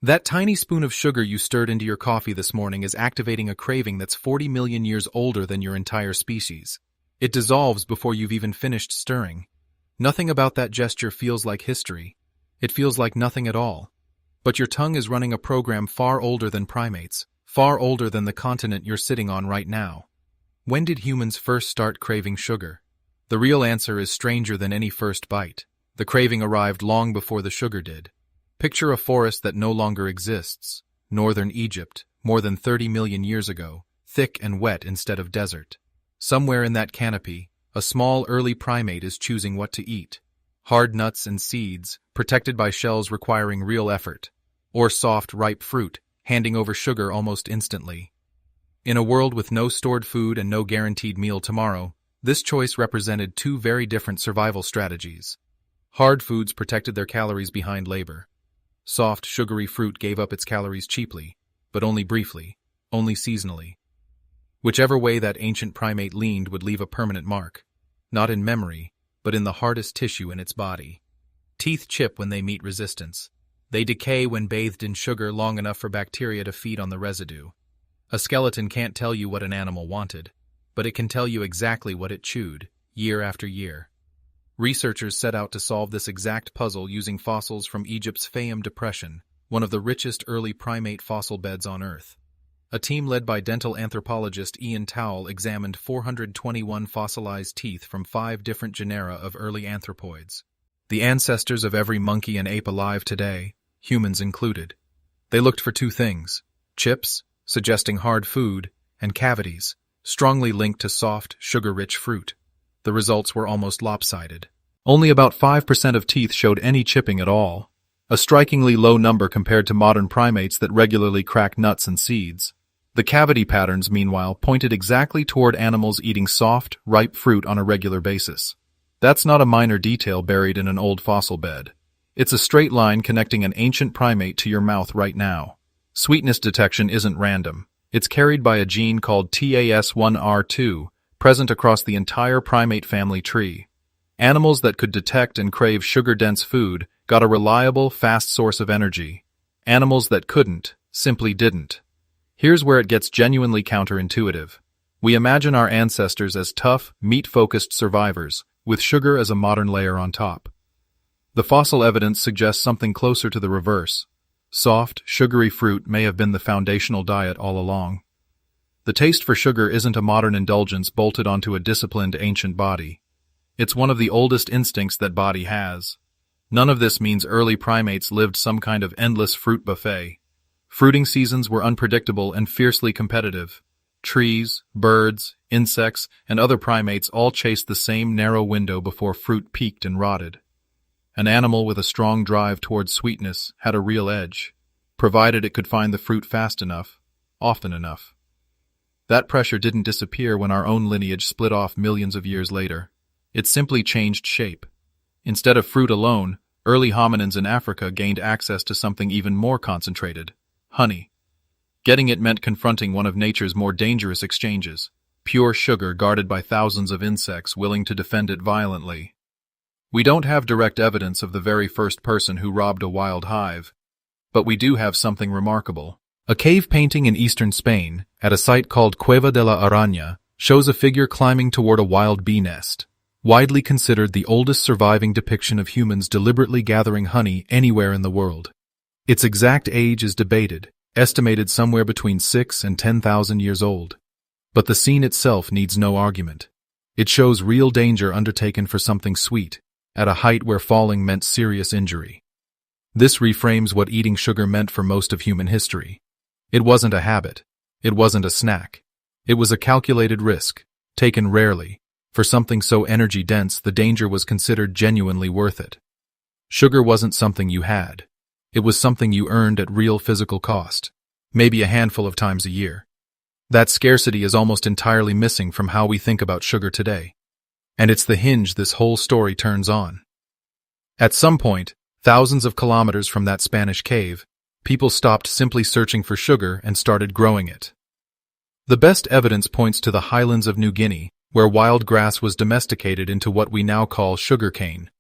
That tiny spoon of sugar you stirred into your coffee this morning is activating a craving that's 40 million years older than your entire species. It dissolves before you've even finished stirring. Nothing about that gesture feels like history. It feels like nothing at all. But your tongue is running a program far older than primates, far older than the continent you're sitting on right now. When did humans first start craving sugar? The real answer is stranger than any first bite. The craving arrived long before the sugar did. Picture a forest that no longer exists, northern Egypt, more than 30 million years ago, thick and wet instead of desert. Somewhere in that canopy, a small early primate is choosing what to eat. Hard nuts and seeds, protected by shells requiring real effort, or soft, ripe fruit, handing over sugar almost instantly. In a world with no stored food and no guaranteed meal tomorrow, this choice represented two very different survival strategies. Hard foods protected their calories behind labor. Soft, sugary fruit gave up its calories cheaply, but only briefly, only seasonally. Whichever way that ancient primate leaned would leave a permanent mark, not in memory, but in the hardest tissue in its body. Teeth chip when they meet resistance. They decay when bathed in sugar long enough for bacteria to feed on the residue. A skeleton can't tell you what an animal wanted, but it can tell you exactly what it chewed, year after year. Researchers set out to solve this exact puzzle using fossils from Egypt's Fayum Depression, one of the richest early primate fossil beds on Earth. A team led by dental anthropologist Ian Towle examined 421 fossilized teeth from 5 different genera of early anthropoids, the ancestors of every monkey and ape alive today, humans included. They looked for 2 things: chips, suggesting hard food, and cavities, strongly linked to soft, sugar-rich fruit. The results were almost lopsided. Only about 5% of teeth showed any chipping at all, a strikingly low number compared to modern primates that regularly crack nuts and seeds. The cavity patterns, meanwhile, pointed exactly toward animals eating soft, ripe fruit on a regular basis. That's not a minor detail buried in an old fossil bed. It's a straight line connecting an ancient primate to your mouth right now. Sweetness detection isn't random. It's carried by a gene called TAS1R2, present across the entire primate family tree. Animals that could detect and crave sugar-dense food got a reliable, fast source of energy. Animals that couldn't simply didn't. Here's where it gets genuinely counterintuitive. We imagine our ancestors as tough, meat-focused survivors, with sugar as a modern layer on top. The fossil evidence suggests something closer to the reverse. Soft, sugary fruit may have been the foundational diet all along. The taste for sugar isn't a modern indulgence bolted onto a disciplined ancient body. It's one of the oldest instincts that body has. None of this means early primates lived some kind of endless fruit buffet. Fruiting seasons were unpredictable and fiercely competitive. Trees, birds, insects, and other primates all chased the same narrow window before fruit peaked and rotted. An animal with a strong drive towards sweetness had a real edge, provided it could find the fruit fast enough, often enough. That pressure didn't disappear when our own lineage split off millions of years later. It simply changed shape. Instead of fruit alone, early hominins in Africa gained access to something even more concentrated: honey. Getting it meant confronting one of nature's more dangerous exchanges: pure sugar guarded by thousands of insects willing to defend it violently. We don't have direct evidence of the very first person who robbed a wild hive, but we do have something remarkable. A cave painting in eastern Spain, at a site called Cueva de la Araña, shows a figure climbing toward a wild bee nest, widely considered the oldest surviving depiction of humans deliberately gathering honey anywhere in the world. Its exact age is debated, estimated somewhere between 6,000 and 10,000 years old. But the scene itself needs no argument. It shows real danger undertaken for something sweet, at a height where falling meant serious injury. This reframes what eating sugar meant for most of human history. It wasn't a habit. It wasn't a snack. It was a calculated risk, taken rarely. For something so energy-dense, the danger was considered genuinely worth it. Sugar wasn't something you had. It was something you earned at real physical cost, maybe a handful of times a year. That scarcity is almost entirely missing from how we think about sugar today. And it's the hinge this whole story turns on. At some point, thousands of kilometers from that Spanish cave, people stopped simply searching for sugar and started growing it. The best evidence points to the highlands of New Guinea, where wild grass was domesticated into what we now call sugarcane.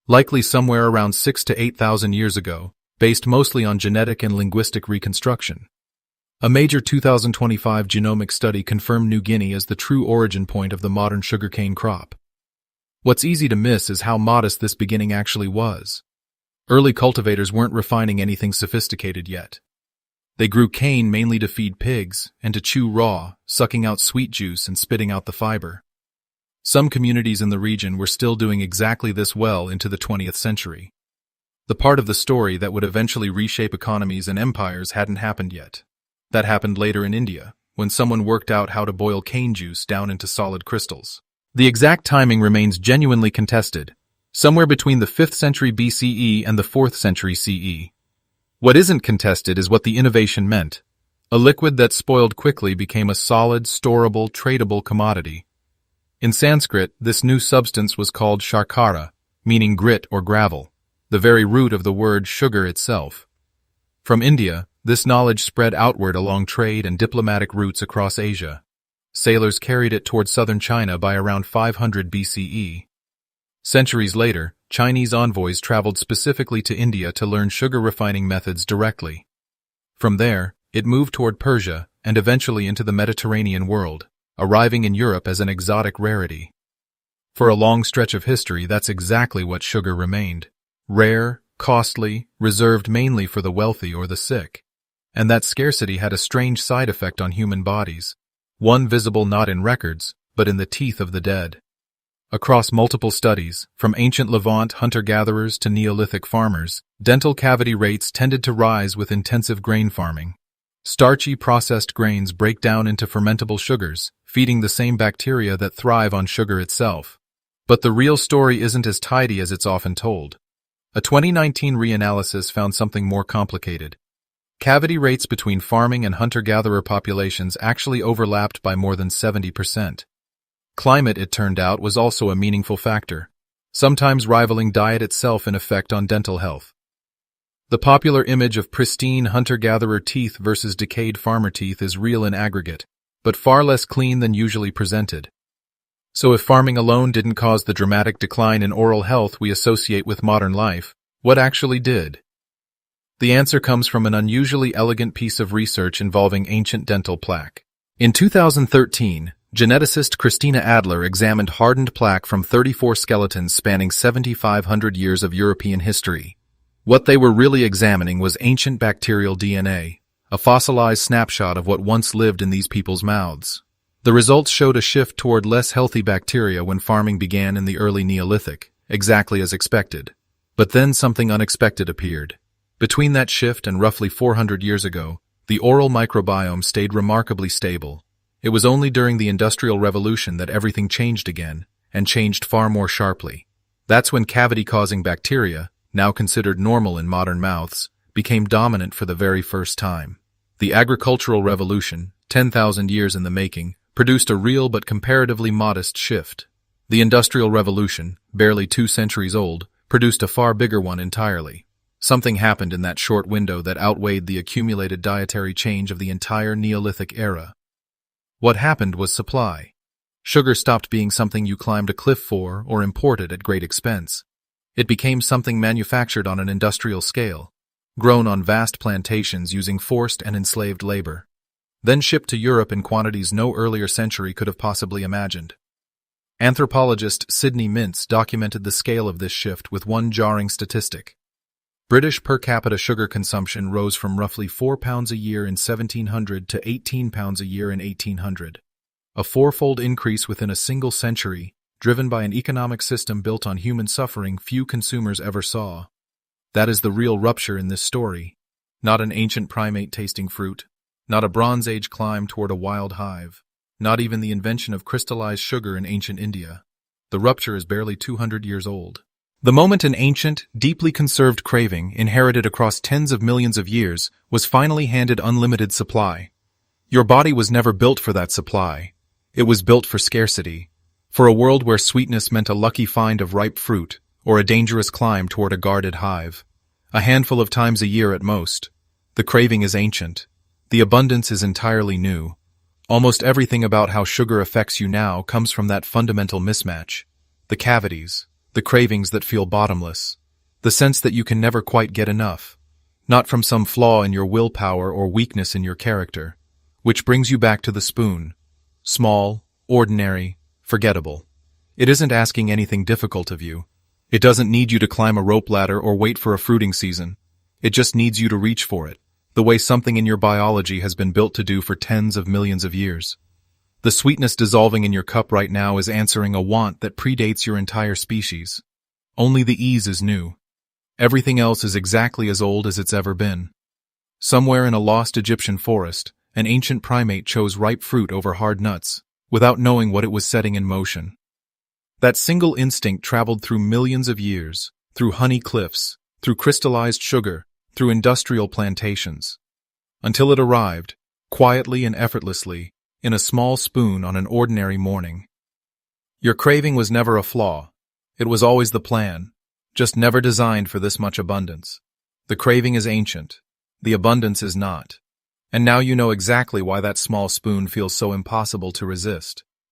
Likely somewhere around 6,000 to 8,000 years ago, based mostly on genetic and linguistic reconstruction. A major 2025 genomic study confirmed New Guinea as the true origin point of the modern sugarcane crop. What's easy to miss is how modest this beginning actually was. Early cultivators weren't refining anything sophisticated yet. They grew cane mainly to feed pigs and to chew raw, sucking out sweet juice and spitting out the fiber. Some communities in the region were still doing exactly this well into the 20th century. The part of the story that would eventually reshape economies and empires hadn't happened yet. That happened later in India, when someone worked out how to boil cane juice down into solid crystals. The exact timing remains genuinely contested, somewhere between the 5th century BCE and the 4th century CE. What isn't contested is what the innovation meant. A liquid that spoiled quickly became a solid, storable, tradable commodity. In Sanskrit, this new substance was called sharkara, meaning grit or gravel, the very root of the word sugar itself. From India, this knowledge spread outward along trade and diplomatic routes across Asia. Sailors carried it toward southern China by around 500 BCE. Centuries later, Chinese envoys traveled specifically to India to learn sugar refining methods directly. From there, it moved toward Persia and eventually into the Mediterranean world, arriving in Europe as an exotic rarity. For a long stretch of history, that's exactly what sugar remained. Rare, costly, reserved mainly for the wealthy or the sick. And that scarcity had a strange side effect on human bodies, one visible not in records, but in the teeth of the dead. Across multiple studies, from ancient Levant hunter-gatherers to Neolithic farmers, dental cavity rates tended to rise with intensive grain farming. Starchy processed grains break down into fermentable sugars, feeding the same bacteria that thrive on sugar itself. But the real story isn't as tidy as it's often told. A 2019 reanalysis found something more complicated. Cavity rates between farming and hunter-gatherer populations actually overlapped by more than 70%. Climate, it turned out, was also a meaningful factor, sometimes rivaling diet itself in effect on dental health. The popular image of pristine hunter-gatherer teeth versus decayed farmer teeth is real in aggregate, but far less clean than usually presented. So if farming alone didn't cause the dramatic decline in oral health we associate with modern life, what actually did? The answer comes from an unusually elegant piece of research involving ancient dental plaque. In 2013, geneticist Christina Adler examined hardened plaque from 34 skeletons spanning 7,500 years of European history. What they were really examining was ancient bacterial DNA, a fossilized snapshot of what once lived in these people's mouths. The results showed a shift toward less healthy bacteria when farming began in the early Neolithic, exactly as expected. But then something unexpected appeared. Between that shift and roughly 400 years ago, the oral microbiome stayed remarkably stable. It was only during the Industrial Revolution that everything changed again, and changed far more sharply. That's when cavity-causing bacteria, now considered normal in modern mouths, became dominant for the very first time. The Agricultural Revolution, 10,000 years in the making, produced a real but comparatively modest shift. The Industrial Revolution, barely 2 centuries old, produced a far bigger one entirely. Something happened in that short window that outweighed the accumulated dietary change of the entire Neolithic era. What happened was supply. Sugar stopped being something you climbed a cliff for or imported at great expense. It became something manufactured on an industrial scale, grown on vast plantations using forced and enslaved labor, then shipped to Europe in quantities no earlier century could have possibly imagined. Anthropologist Sidney Mintz documented the scale of this shift with one jarring statistic. British per capita sugar consumption rose from roughly 4 pounds a year in 1700 to 18 pounds a year in 1800. A fourfold increase within a single century, driven by an economic system built on human suffering few consumers ever saw. That is the real rupture in this story. Not an ancient primate tasting fruit, not a Bronze Age climb toward a wild hive, not even the invention of crystallized sugar in ancient India. The rupture is barely 200 years old. The moment an ancient, deeply conserved craving, inherited across tens of millions of years, was finally handed unlimited supply. Your body was never built for that supply. It was built for scarcity, for a world where sweetness meant a lucky find of ripe fruit, or a dangerous climb toward a guarded hive. A handful of times a year at most. The craving is ancient. The abundance is entirely new. Almost everything about how sugar affects you now comes from that fundamental mismatch. The cavities. The cravings that feel bottomless, the sense that you can never quite get enough. not from some flaw in your willpower or weakness in your character. Which brings you back to the spoon. Small, ordinary, forgettable. It isn't asking anything difficult of you. It doesn't need you to climb a rope ladder or wait for a fruiting season. It just needs you to reach for it, the way something in your biology has been built to do for tens of millions of years. The sweetness dissolving in your cup right now is answering a want that predates your entire species. Only the ease is new. Everything else is exactly as old as it's ever been. Somewhere in a lost Egyptian forest, an ancient primate chose ripe fruit over hard nuts, without knowing what it was setting in motion. That single instinct traveled through millions of years, through honey cliffs, through crystallized sugar, through industrial plantations, until it arrived, quietly and effortlessly, in a small spoon on an ordinary morning. Your craving was never a flaw. It was always the plan, just never designed for this much abundance. The craving is ancient. The abundance is not. And now you know exactly why that small spoon feels so impossible to resist.